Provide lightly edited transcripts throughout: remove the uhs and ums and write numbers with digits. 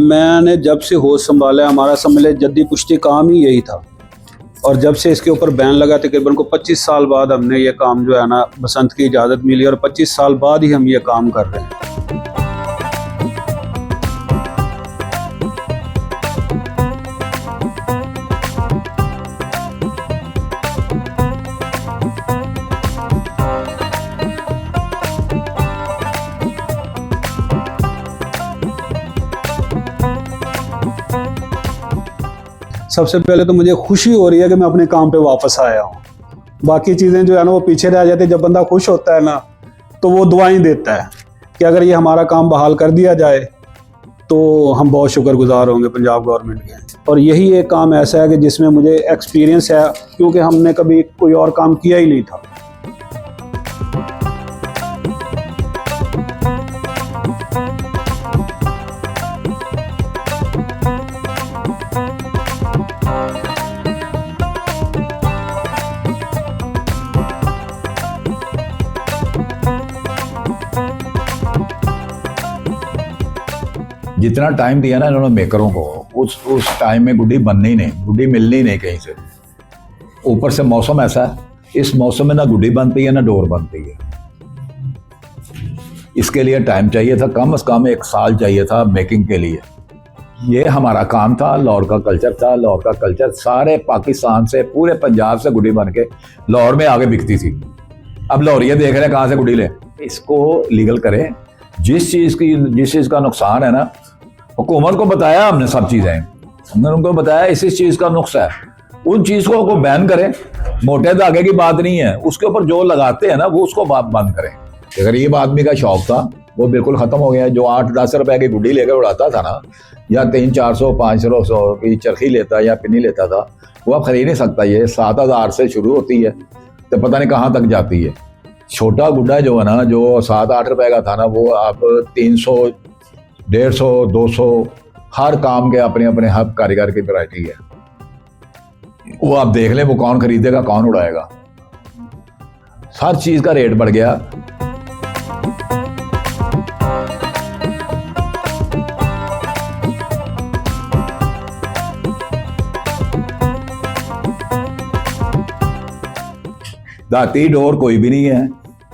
मैंने जब से होश संभाला, हमारा समझ लें जद्दी पुश्ती काम ही यही था। और जब से इसके ऊपर बैन लगा तकरीबन को 25 साल बाद हमने ये काम जो है ना बसंत की इजाज़त मिली, और 25 साल बाद ही हम ये काम कर रहे हैं। सबसे पहले तो मुझे खुशी हो रही है कि मैं अपने काम पे वापस आया हूँ। बाकी चीज़ें जो है ना वो पीछे रह जाती है। जब बंदा खुश होता है ना तो वो दुआएं देता है कि अगर ये हमारा काम बहाल कर दिया जाए तो हम बहुत शुक्रगुजार होंगे पंजाब गवर्नमेंट के। और यही एक काम ऐसा है कि जिसमें मुझे एक्सपीरियंस है, क्योंकि हमने कभी कोई और काम किया ही नहीं था। जितना टाइम दिया ना इन्होंने मेकरों को, उस टाइम में गुड्डी बननी नहीं, गुड्डी मिलनी नहीं कहीं से। ऊपर से मौसम ऐसा है, इस मौसम में ना गुड्डी बनती है ना डोर बनती है। इसके लिए टाइम चाहिए था, कम से कम 1 साल चाहिए था मेकिंग के लिए। ये हमारा काम था, लाहौर का कल्चर था। लाहौर का कल्चर सारे पाकिस्तान से, पूरे पंजाब से गुड्डी बन के लाहौर में आगे बिकती थी। अब लाहौरिये देख रहे हैं कहाँ से गुड्डी लें। इसको लीगल करें। जिस चीज़ का नुकसान है ना, हुकूमत को बताया हमने सब चीज़ें, हमने उनको बताया इस चीज़ का नुकसान है, उन चीज़ को बैन करें। मोटे धागे की बात नहीं है, उसके ऊपर जो लगाते हैं ना वो उसको बंद करें। गरीब आदमी का शौक था वो बिल्कुल ख़त्म हो गया। जो 8-10 रुपए की गुड्डी लेकर उड़ाता था ना, या 300-400-500 की चरखी लेता या पिन्नी लेता था, वो अब खरीद नहीं सकता। ये 7,000 से शुरू होती है तो पता नहीं कहाँ तक जाती है। छोटा गुड्डा जो है ना, जो 7-8 रुपए का था ना, वो आप 300, 150, 200, हर काम के अपने अपने हर कारीगर की वैरायटी है। वो आप देख लें, वो कौन खरीदेगा कौन उड़ाएगा। हर चीज का रेट बढ़ गया। दाती डोर कोई भी नहीं है,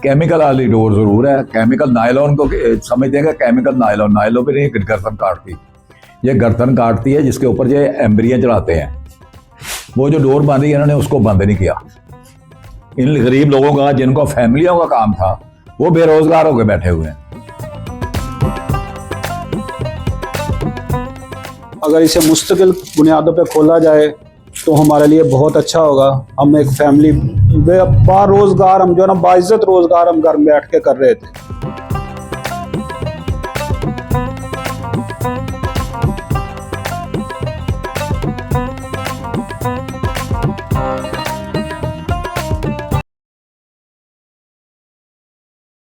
केमिकल वाली डोर जरूर है। केमिकल नायलॉन को समझते हैं कि केमिकल नायलॉन भी नहीं, गर्दन काटती। ये गर्दन काटती है जिसके ऊपर ये एम्ब्रियां चढ़ाते हैं। वो जो डोर बांधी है इन्होंने उसको बंद नहीं किया। इन गरीब लोगों का, जिनको फैमिलियों का काम था, वो बेरोजगार होकर बैठे हुए हैं। अगर इसे मुस्तकिल बुनियादों पे खोला जाए तो हमारे लिए बहुत अच्छा होगा। हम एक फैमिली बारोजगार, हम जो है ना बाइज्जत रोजगार हम घर में बैठ के कर रहे थे।